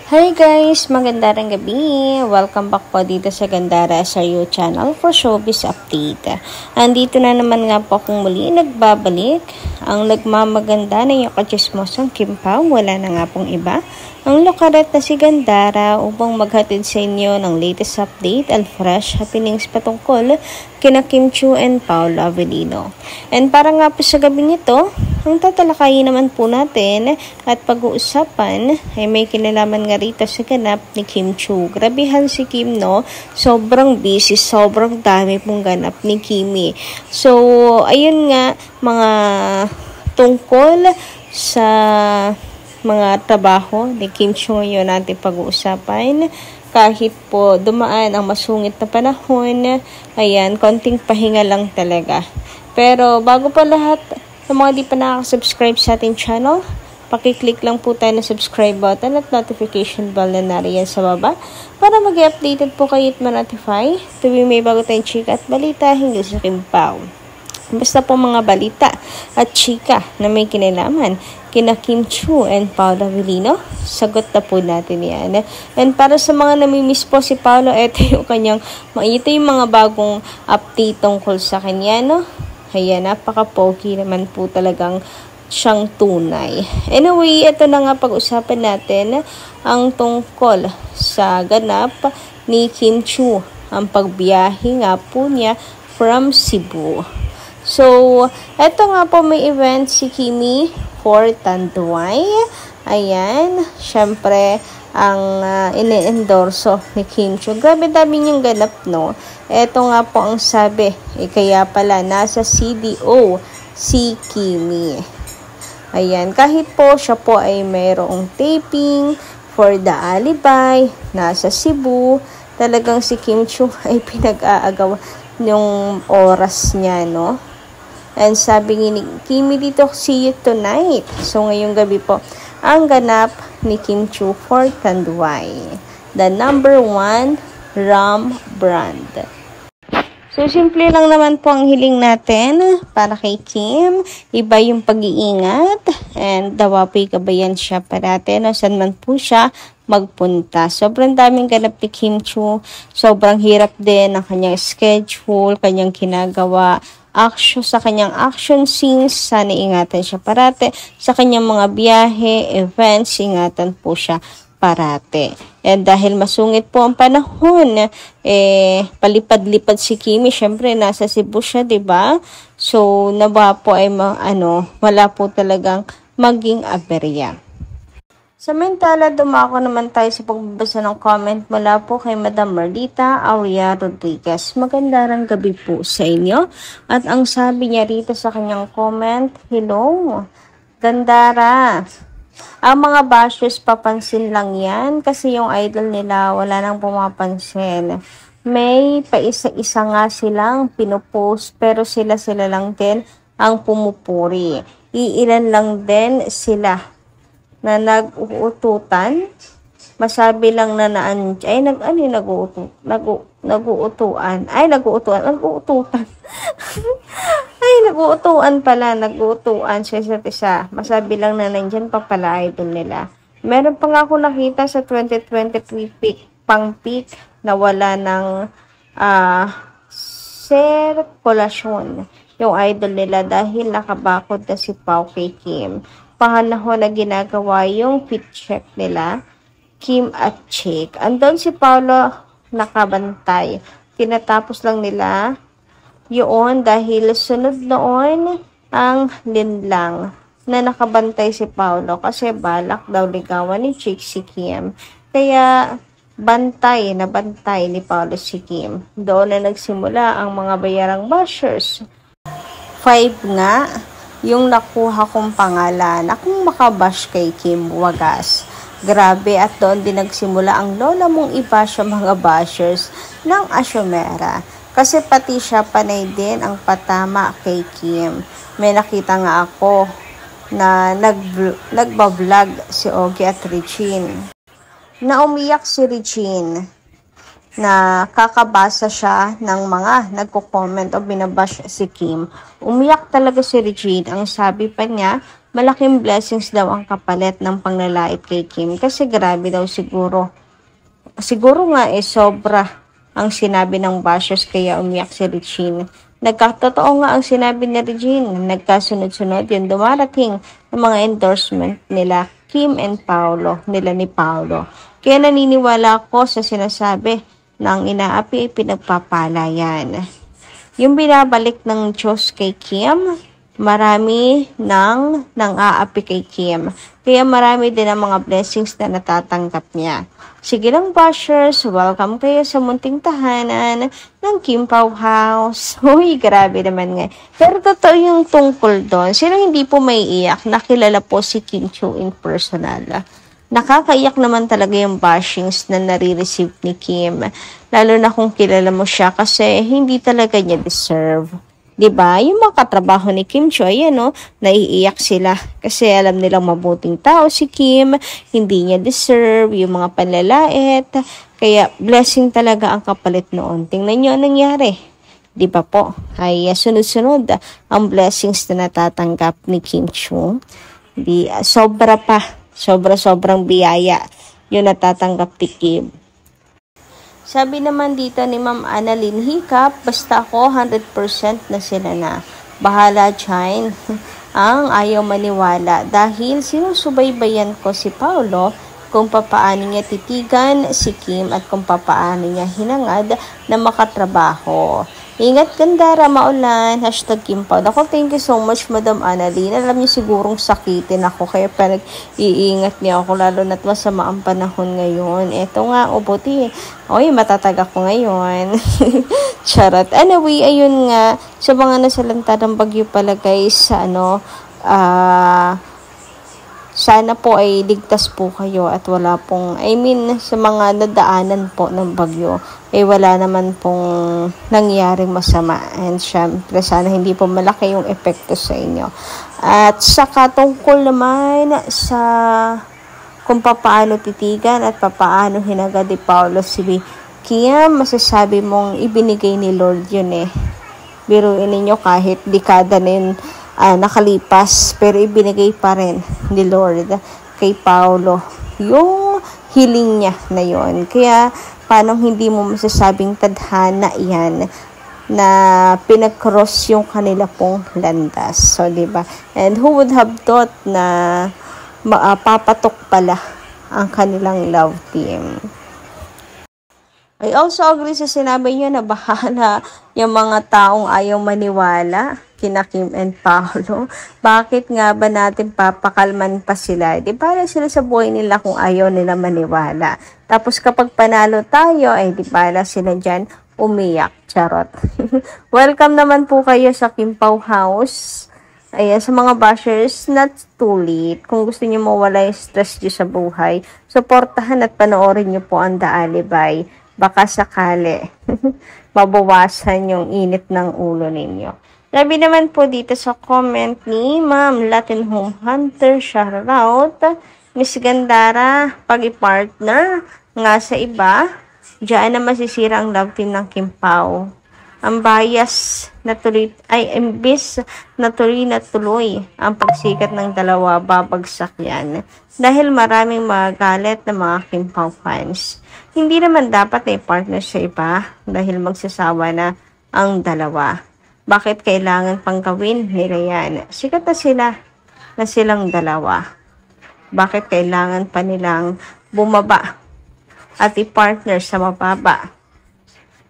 Hi guys! Magandang gabi! Welcome back po dito sa Gandara SRU channel for showbiz update. Andito na naman nga po akong muli nagbabalik. Ang nagmamaganda na yung kachismosang Kim Pao, wala na nga pong iba. Ang lokaret na si Gandara upang maghatid sa inyo ng latest update and fresh happenings patungkol kina Kim Chiu and Paolo Avellino. And para nga po sa gabi nito, ang tatalakayin naman po natin at pag-uusapan ay may kinalaman nga rito sa ganap ni Kim Chiu. Grabihan si Kim, no? Sobrang busy, sobrang dami pong ganap ni Kimi. So, ayun nga, mga tungkol sa mga trabaho ni Kim Chiu ngayon natin pag-uusapan. Kahit po dumaan ang masungit na panahon, ayan, konting pahinga lang talaga. Pero bago pa lahat, sa mga di pa nakaka-subscribe sa ating channel, pakiclick lang po tayo na subscribe button at notification bell na nariyan sa baba para mag-updated po kayo at ma-notify tuwing may bago tayong chika at balita hinggil sa Kim Pao. Basta po mga balita at chika na may kinalaman kina Kim Chiu and Paolo Avellino, sagot na po natin yan. And para sa mga namimiss po si Paolo, ito yung mga bagong update tungkol sa kanya, no? Ayan, napaka-pogi naman po talagang siyang tunay. Anyway, ito na nga pag-usapan natin ang tungkol sa ganap ni Kim Chiu, ang pagbiyahe nga po niya from Cebu. So, ito nga po may event si Kimi for Tanduay. Ayan, syempre, ang ine-endorso ni Kim Chiu. Grabe dami niyang ganap, no? Ito nga po ang sabi, kaya pala nasa CDO si Kimi. Ayan, kahit po siya po ay mayroong taping for The Alibay, nasa Cebu, talagang si Kim Chiu ay pinag-aagaw yung oras niya, no? And sabi ni Kimi dito, see you tonight. So, ngayong gabi po, ang ganap ni Kim Chiu for Tanduay, the #1 rum brand. So, simple lang naman po ang hiling natin para kay Kim. Iba yung pag-iingat and dawapoy kabayan siya parate. No? Saan man po siya magpunta. Sobrang daming ganap ni Kim Chiu. Sobrang hirap din ang kanyang schedule, kanyang ginagawa, sa kanyang action scenes. Sana ingatan siya parate. Sa kanyang mga biyahe, events, ingatan po siya parate. And dahil masungit po ang panahon, palipad-lipad si Kimi, syempre nasa Cebu siya, 'di ba? So nawa po ay wala po talagang maging aberya. Samantala, dumako naman tayo sa pagbabasa ng comment mula po kay Madam Marlita Aurea Rodriguez. Magandang gabi po sa inyo. At ang sabi niya rito sa kanyang comment, hello, Gandara. Ang mga bashers papansin lang yan kasi yung idol nila wala nang pumapansin. May paisa-isa nga silang pinupost pero sila lang din ang pumupuri. Iilan lang din sila na nag-uututan. Masabi lang na naguutuan sa isa't isa. Masabi lang na nandyan pa pala idol nila. Meron pa nga ako nakita sa 2023 peak na wala ng sirkulasyon yung idol nila dahil nakabakod na si Pao kay Kim. Panahon na ginagawa yung fit check nila, Kim at Chick. Andun si Paolo nakabantay. Tinatapos lang nila yun dahil sunod noon ang linlang na nakabantay si Paolo kasi balak daw ligawan ni Chick si Kim. Kaya bantay ni Paolo si Kim. Doon na nagsimula ang mga bayarang bashers. 5 nga yung nakuha kong pangalan. Akong makabash kay Kim, wagas. Grabe, at doon din nagsimula ang lola mong i-bash ang mga bashers ng Asyomera. Kasi pati siya panay din ang patama kay Kim. May nakita nga ako na nagbablog si Ogie at Regine. Na umiyak si Regine na kakabasa siya ng mga nagko-comment o binabash si Kim. Umiyak talaga si Regine. Ang sabi pa niya, malaking blessings daw ang kapalit ng panglalait kay Kim kasi grabe daw siguro. Siguro nga sobra ang sinabi ng bashers kaya umiyak si Regine. Nagkatotoo nga ang sinabi ni Regine. Nagkasunod-sunod yung dumarating ng mga endorsement nila Kim and Paolo, nila ni Paolo. Kaya naniniwala ako sa sinasabi ng inaapi ay pinagpapalayan. Yung binabalik ng Diyos kay Kim, marami nang aapi kay Kim. Kaya marami din ang mga blessings na natatanggap niya. Sige lang bashers, welcome kayo sa munting tahanan ng Kim Pao House. Uy, grabe naman nga. Pero totoo yung tungkol doon. Sino hindi po may iyak? Nakilala po si Kim Chiu in personal. Nakakaiyak naman talaga yung bashings na nare-receive ni Kim. Lalo na kung kilala mo siya kasi hindi talaga niya deserve. 'Di ba? Yung mga katrabaho ni Kim Chiu, ayan naiiyak sila kasi alam nilang mabuting tao si Kim, hindi niya deserve yung mga panlalait. Kaya blessing talaga ang kapalit noon. Tingnan niyo anong nangyari. 'Di ba po? Ay sunod-sunod ang blessings na natatanggap ni Kim Chiu. Sobra pa. Sobrang biyaya yung natatanggap ni Kim. Sabi naman dito ni Ma'am Annalyn Hiccup, basta ako 100% na sila na. Bahala dyan. Ang ayaw maniwala dahil sinusubaybayan ko si Paolo kung papaano niya titigan si Kim at kung papaano niya hinangad na makatrabaho. Ingat gandara, maulan. #Kim Pao. Ako, thank you so much, Madam Annalyn. Alam niyo sigurong sakitin ako, kaya iingat niya ako, lalo na't masama ang panahon ngayon. Eto nga, buti. Oy, matatag ako ngayon. Charot. Anyway, ayun nga, sa mga nasalanta ng bagyo pala guys, sana po ay ligtas po kayo at wala pong, sa mga nadaanan po ng bagyo, wala naman pong nangyaring masama. And syempre, sana hindi po malaki yung epekto sa inyo. At saka tungkol naman sa kung papaano titigan at papaano hinagad ni Paolo si Kim, masasabi mong ibinigay ni Lord yun Biruin ninyo kahit dekada na yun nakalipas, pero ibinigay pa rin ni Lord kay Paolo yung hiling niya na yon. Kaya paano hindi mo masasabing tadhana yan na pinag-cross yung kanila pong landas. So, diba? And who would have thought na papatok pala ang kanilang love team. I also agree sa sinabi niyo na bahala yung mga taong ayaw maniwala kina Kim and Paolo. Bakit nga ba natin papakalman pa sila? Di para sila sa buhay nila kung ayaw nila maniwala. Tapos kapag panalo tayo, di para sila dyan umiyak. Charot. Welcome naman po kayo sa Kim Pao House. Ayan, sa mga bashers, not too late. Kung gusto niyo mawala yung stress niyo sa buhay, suportahan at panoorin niyo po ang The Alibay. Baka sakali mabawasan yung init ng ulo ninyo. Sabi naman po dito sa comment ni Ma'am Latin Home Hunter, shoutout, Miss Gandara, pag-partner nga sa iba, diyan na masisira ang love team ng Kim Pao. Ang bias na tuloy, imbis na tuloy ang pagsikat ng dalawa, babagsak yan. Dahil maraming magalit na mga Kim Pao fans. Hindi naman dapat partner sa iba dahil magsasawa na ang dalawa. Bakit kailangan pang gawin nila yan? Sikat na silang dalawa. Bakit kailangan pa nilang bumaba at i-partner sa mababa?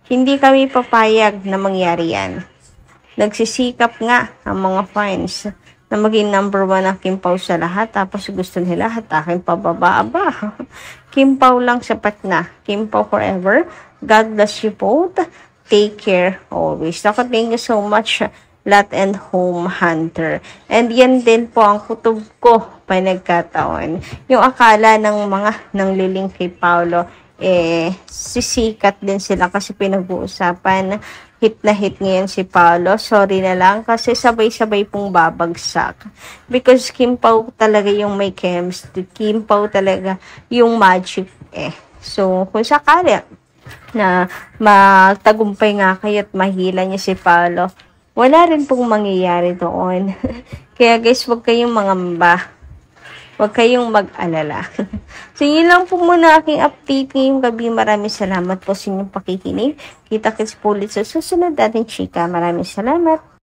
Hindi kami papayag na mangyari yan. Nagsisikap nga ang mga fans na maging number 1 ang Kim Pao sa lahat, tapos gusto nila hatakin pababa. Kim Pao lang sapat na. Kim Pao forever. God bless you both. Take care always. Ako, thank you so much, Lot and Home Hunter. And yan din po ang kutob ko pa nagkataon. Yung akala ng mga nangliling kay Paolo, sisikat din sila kasi pinag-uusapan. Hit na hit ngayon si Paolo. Sorry na lang kasi sabay-sabay pong babagsak. Because Kim Pao talaga yung may chemistry. Kim Pao talaga yung magic So, kung sakali na magtagumpay nga kayo at mahila niya si Paolo, wala rin pong mangyayari doon. Kaya guys, huwag kayong mangamba. Huwag kayong mag-alala. So, yun lang po muna aking update ngayong gabi. Maraming salamat po sa inyong pakikinig. Kita-kits po ulit sa susunod natin chika. Maraming salamat.